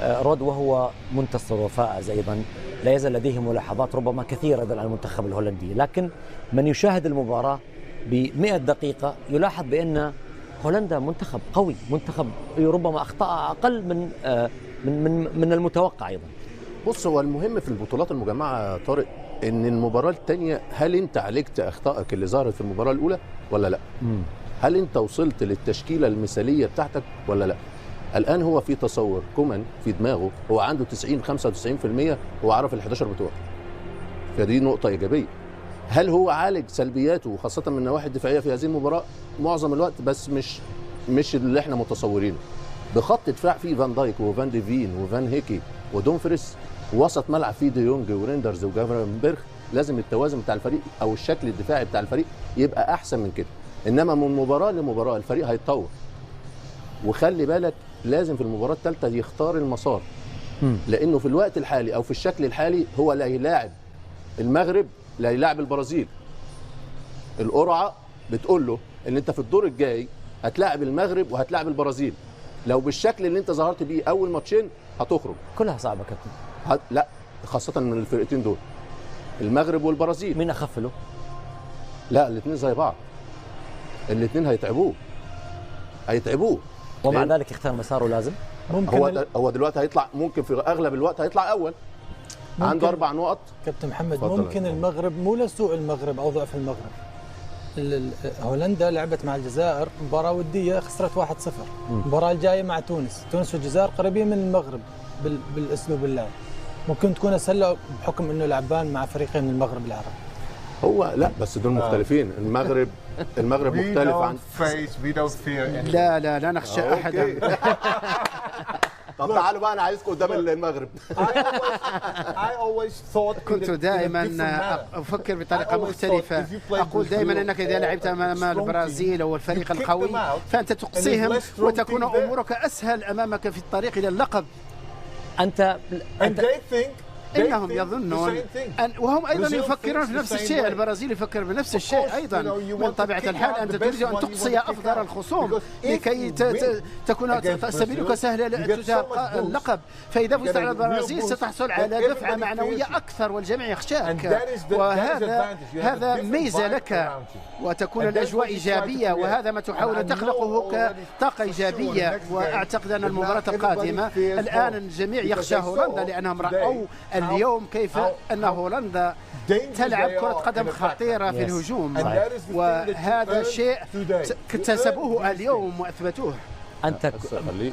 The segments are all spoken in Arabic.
رود وهو منتصر وفائز أيضا لا يزال لديه ملاحظات ربما كثيرة على المنتخب الهولندي، لكن من يشاهد المباراة ب100 دقيقة يلاحظ بأن هولندا منتخب قوي، منتخب ربما أخطاء أقل من المتوقع أيضا. بص، هو المهم في البطولات المجمعة طارق ان المباراة الثانية هل انت عالجت اخطائك اللي ظهرت في المباراة الاولى ولا لا؟ هل انت وصلت للتشكيلة المثالية بتاعتك ولا لا؟ الان هو في تصور كومان في دماغه، هو عنده 95% هو عارف ال11 بتوعه، فدي نقطة ايجابية. هل هو عالج سلبياته خاصة من النواحي الدفاعية في هذه المباراة؟ معظم الوقت، بس مش اللي احنا متصورينه. بخط دفاع فيه فان دايك وفان ديفين وفان هيكي ودومفريس، وسط ملعب فيه دي يونج وريندرز وجافرنبرغ. لازم التوازن بتاع الفريق او الشكل الدفاعي بتاع الفريق يبقى احسن من كده، انما من مباراة لمباراة الفريق هيتطور. وخلي بالك لازم في المباراة الثالثة يختار المسار، لانه في الوقت الحالي او في الشكل الحالي هو لا يلاعب المغرب لا يلاعب البرازيل. القرعة بتقول له ان انت في الدور الجاي هتلاعب المغرب وهتلاعب البرازيل. لو بالشكل اللي انت ظهرت بيه اول ماتشين هتخرج. كلها صعبة كابتن. لا، خاصة من الفرقتين دول المغرب والبرازيل. مين اخف له؟ لا، الاثنين زي بعض، الاثنين هيتعبوه ومع ذلك يختار مساره لازم. ممكن هو دلوقتي هيطلع، ممكن في اغلب الوقت هيطلع اول، عنده 4 نقط. كابتن محمد، ممكن المغرب مو لسوء المغرب او ضعف المغرب. هولندا لعبت مع الجزائر مباراة ودية خسرت 1-0. المباراة الجاية مع تونس والجزائر قريبين من المغرب بالاسلوب اللعب. ممكن تكون اسهل بحكم انه لعبان مع فريقين من المغرب العربي. هو لا، بس دول مختلفين. المغرب مختلف عن لا نخشى احدا. طب تعالوا بقى، انا عايزكم قدام المغرب. كنت دائما افكر بطريقه مختلفه. اقول دائما انك اذا لعبت امام البرازيل او الفريق القوي فانت تقصيهم وتكون امورك اسهل امامك في الطريق الى اللقب. انت إنهم يظنون وهم أيضا يفكرون في نفس الشيء. البرازيل يفكر بنفس الشيء أيضا. من طبيعة الحال أنت تريد أن تقصي أفضل الخصوم لكي تكون سبيلك سهل تجاه اللقب. فإذا فزت على البرازيل ستحصل على دفعة معنوية أكثر والجميع يخشاك، وهذا ميزة لك وتكون الأجواء إيجابية، وهذا ما تحاول تخلقه كطاقة إيجابية. وأعتقد أن المباراة القادمة الآن الجميع يخشى هولندا لأنهم رأوا اليوم كيف أن هولندا تلعب كرة قدم خطيرة في الهجوم، وهذا شيء اكتسبوه اليوم وأثبتوه. أنت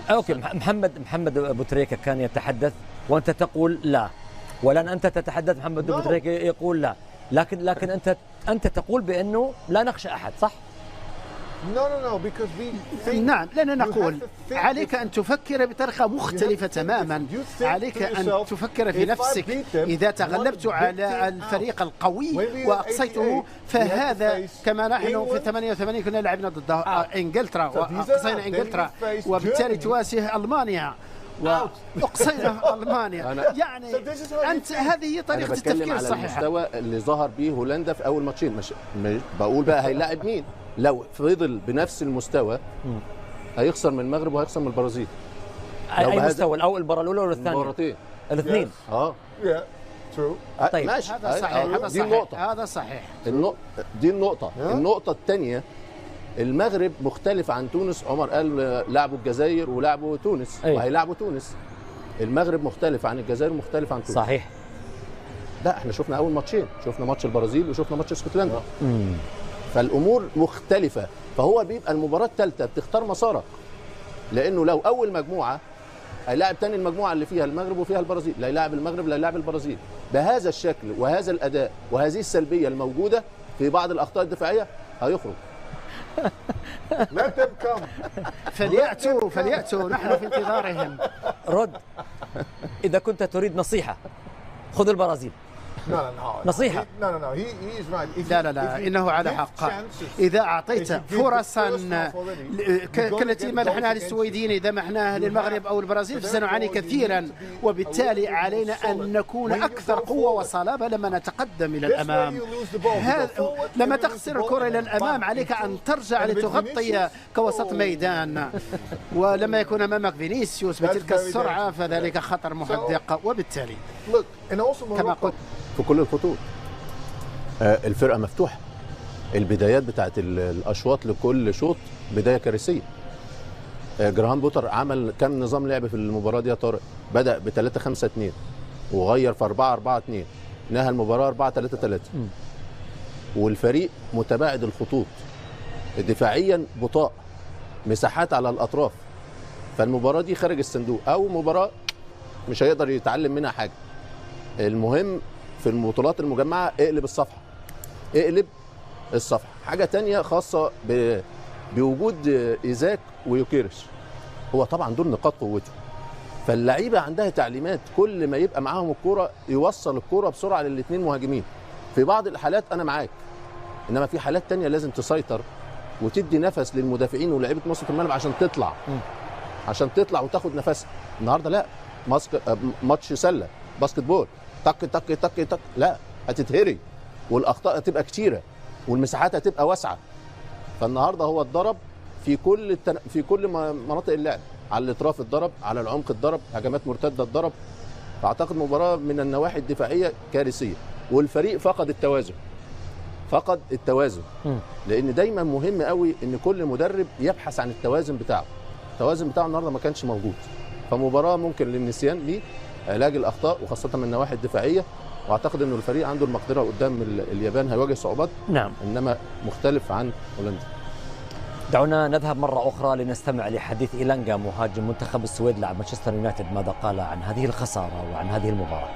أوكي. محمد أبو تريكة كان يتحدث وأنت تقول لا، ولن أنت تتحدث محمد أبو تريكة يقول لا، لكن أنت تقول بأنه لا نخشى أحد، صح؟ نعم، لأننا نقول عليك أن تفكر بطريقة مختلفة تماما. عليك أن تفكر في نفسك. إذا تغلبت على الفريق القوي وأقصيته فهذا كما نحن في 88 كنا لعبنا ضد إنجلترا وأقصينا إنجلترا، وبالتالي تواجه ألمانيا وأقصينا ألمانيا. يعني أنت هذه هي طريقة التفكير الصحيحة. على المستوى اللي ظهر به هولندا في أول ماتشين، مش بقول بقى هيلاعب مين. لو فضل بنفس المستوى هيخسر من المغرب وهيخسر من البرازيل. أي مستوى؟ الأول المباراة الأولى ولا الثانية؟ المباراتين الاثنين. طيب ماشي، هذا صحيح. دي النقطة. هذا صحيح. دي النقطة. النقطة الثانية، المغرب مختلف عن تونس. عمر قال لعبوا الجزائر ولعبوا تونس وهيلعبوا تونس. المغرب مختلف عن الجزائر ومختلف عن تونس. صحيح. لا، احنا شفنا أول ماتشين، شفنا ماتش البرازيل وشفنا ماتش اسكتلندا. فالامور مختلفه، فهو بيبقى المباراه الثالثه بتختار مسارك، لانه لو اول مجموعه هيلاعب ثاني المجموعه اللي فيها المغرب وفيها البرازيل، لا يلاعب المغرب لا يلاعب البرازيل. بهذا الشكل وهذا الاداء وهذه السلبيه الموجوده في بعض الاخطاء الدفاعيه هيخرج. فليأتوا نحن في انتظارهم. رد، إذا كنت تريد نصيحة خذ البرازيل. نصيحة. لا إنه على حق. إذا أعطيت فرصا كالتي منحناها للسويديين إذا منحناها للمغرب أو البرازيل فسنعاني كثيرا، وبالتالي علينا أن نكون أكثر قوة وصلابة لما نتقدم إلى الأمام. لما تخسر الكرة إلى الأمام عليك أن ترجع لتغطي كوسط ميدان، ولما يكون أمامك فينيسيوس بتلك السرعة فذلك خطر محدق. وبالتالي كما قلت في كل الخطوط الفرقة مفتوحة. البدايات بتاعت الأشواط لكل شوط بداية كارثية. جراهام بوتر عمل كم نظام لعب في المباراة دي يا طارق؟ بدأ ب 3-5-2 وغير في 4-4-2، نهى المباراة 4-3-3. والفريق متباعد الخطوط، دفاعيا بطاء، مساحات على الأطراف. فالمباراة دي خارج الصندوق، أو مباراة مش هيقدر يتعلم منها حاجة. المهم في البطولات المجمعة اقلب الصفحة، اقلب الصفحة. حاجة تانية خاصة بوجود إيزاك ويوكيرش، هو طبعا دول نقاط قوته. فاللعيبة عندها تعليمات كل ما يبقى معاهم الكرة يوصل الكرة بسرعة للاثنين مهاجمين. في بعض الحالات أنا معاك، إنما في حالات تانية لازم تسيطر وتدي نفس للمدافعين ولاعيبة وسط الملعب عشان تطلع وتاخد نفسها. النهارده لا، ماتش سلة باسكت بول، تك تك تك تك، لا هتتهري والاخطاء هتبقى كتيره والمساحات هتبقى واسعه. فالنهارده هو اتضرب في كل مناطق اللعب، على الاطراف اتضرب، على العمق اتضرب، هجمات مرتده اتضرب. فاعتقد مباراه من النواحي الدفاعيه كارثيه، والفريق فقد التوازن. لان دايما مهم قوي ان كل مدرب يبحث عن التوازن بتاعه. التوازن بتاعه النهارده ما كانش موجود، فمباراه ممكن للنسيان ليه علاج الاخطاء وخاصه من النواحي الدفاعيه. واعتقد انه الفريق عنده المقدره قدام اليابان، هيواجه صعوبات نعم، انما مختلف عن هولندا. دعونا نذهب مرة أخرى لنستمع لحديث إيلانجا مهاجم منتخب السويد لاعب مانشستر يونايتد، ماذا قال عن هذه الخسارة وعن هذه المباراة.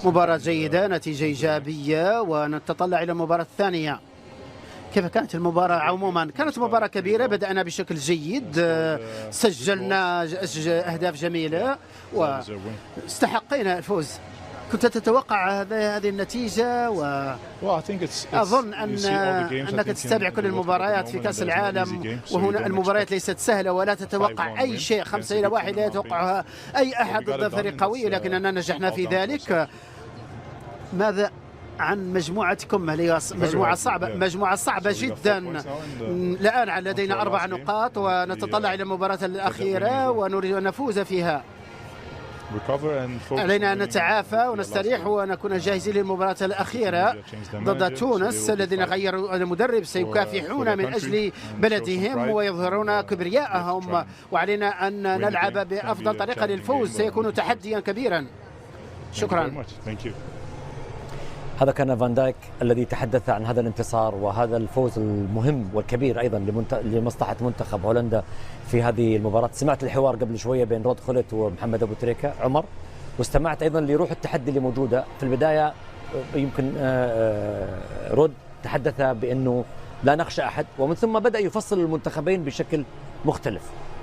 مباراة جيدة، نتيجة إيجابية، ونتطلع إلى المباراة الثانية. كيف كانت المباراة عموما؟ كانت مباراة كبيرة، بدأنا بشكل جيد، سجلنا أهداف جميلة واستحقينا الفوز. كنت تتوقع هذه النتيجة؟ وأظن أنك تتابع كل المباريات في كأس العالم، وهنا المباريات ليست سهلة ولا تتوقع أي شيء. 5-1 لا يتوقعها أي أحد ضد فريق قوي، لكننا نجحنا في ذلك. ماذا عن مجموعتكم؟ هي مجموعة صعبة جدا. الآن لدينا 4 نقاط ونتطلع إلى المباراة الأخيرة ونريد أن نفوز فيها. علينا أن نتعافى ونستريح ونكون جاهزين للمباراة الأخيرة ضد تونس الذين غيروا المدرب، سيكافحون من أجل بلدهم ويظهرون كبرياءهم، وعلينا أن نلعب بأفضل طريقة للفوز. سيكون تحديا كبيرا. شكرا. هذا كان فان دايك الذي تحدث عن هذا الانتصار وهذا الفوز المهم والكبير أيضا لمصلحة منتخب هولندا في هذه المباراة. سمعت الحوار قبل شوية بين رود خلت ومحمد أبو تريكة عمر، واستمعت أيضا لروح التحدي اللي موجودة في البداية. يمكن رود تحدث بأنه لا نخشى أحد، ومن ثم بدأ يفصل المنتخبين بشكل مختلف.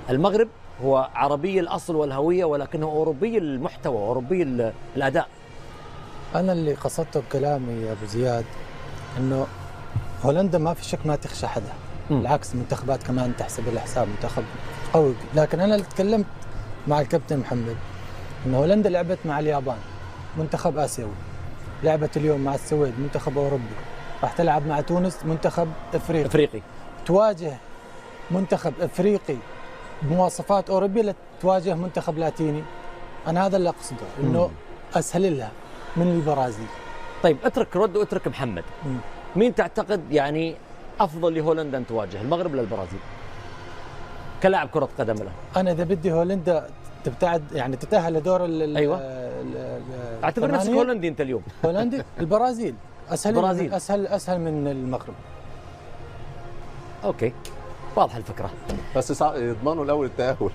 المغرب هو عربي الأصل والهوية، ولكنه أوروبي المحتوى وأوروبي الأداء. أنا اللي قصدته بكلامي يا أبو زياد أنه هولندا ما في شك ما تخشى حدا، بالعكس المنتخبات كمان تحسب الحساب منتخب قوي. لكن أنا اللي تكلمت مع الكابتن محمد أن هولندا لعبت مع اليابان منتخب آسيوي، لعبت اليوم مع السويد منتخب أوروبي، راح تلعب مع تونس منتخب أفريقي. تواجه منتخب أفريقي بمواصفات أوروبية تواجه منتخب لاتيني. أنا هذا اللي أقصده، أنه أسهل لها من البرازيل. طيب اترك رد واترك محمد. مين تعتقد يعني افضل لهولندا ان تواجه، المغرب ولا البرازيل؟ كلاعب كرة قدم الان. انا اذا بدي هولندا تبتعد يعني تتأهل لدور ايوه. اعتبر نفسك هولندي انت اليوم. هولندي. البرازيل اسهل. البرازيل اسهل من المغرب. اوكي واضح الفكرة. بس يضمنوا الاول التأهل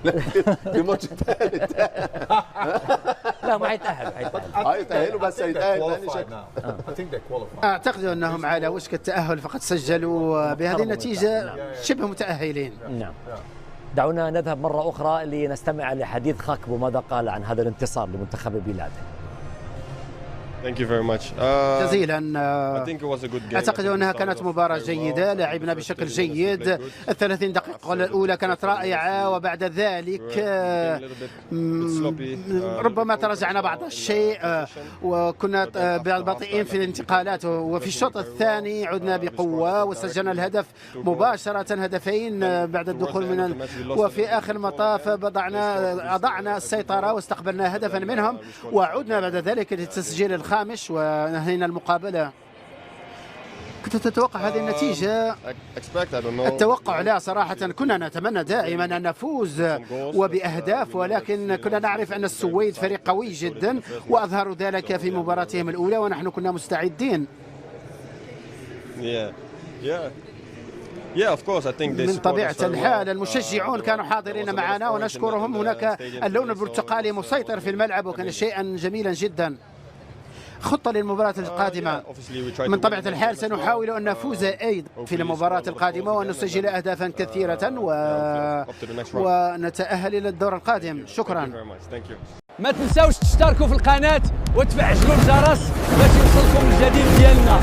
في ماتش التأهل. لا ما هيتأهل. هيتأهلوا بس هيتأهل. أعتقد أنهم على وشك التأهل، فقد سجلوا بهذه النتيجة شبه متأهلين. نعم. دعونا نذهب مرة أخرى لنستمع لحديث خاكبو ماذا قال عن هذا الانتصار لمنتخب بلاده. جزيلا. أعتقد أنها كانت مباراة جيدة، لعبنا بشكل جيد. 30 دقيقة الأولى كانت رائعة، وبعد ذلك ربما تراجعنا بعض الشيء وكنا بطيئين في الانتقالات، وفي الشوط الثاني عدنا بقوة وسجلنا الهدف مباشرة، هدفين بعد الدخول وفي آخر المطاف أضعنا السيطرة واستقبلنا هدفا منهم، وعدنا بعد ذلك للتسجيل الخامس ونهينا المقابلة. كنت تتوقع هذه النتيجة؟ التوقع لا صراحة، كنا نتمنى دائما أن نفوز وبأهداف، ولكن كنا نعرف أن السويد فريق قوي جدا وأظهروا ذلك في مباراتهم الأولى ونحن كنا مستعدين. من طبيعة الحال المشجعون كانوا حاضرين معنا ونشكرهم. هناك اللون البرتقالي مسيطر في الملعب وكان شيئا جميلا جدا. خطة للمباراة القادمة، من طبيعة الحال سنحاول أن نفوز أيضا في المباراة القادمة وأن نسجل أهدافا كثيرة ونتأهل إلى الدور القادم. شكرا. ما تنساوش تشتركوا في القناة وتفعلوا الجرس باش يوصلكم الجديد ديالنا.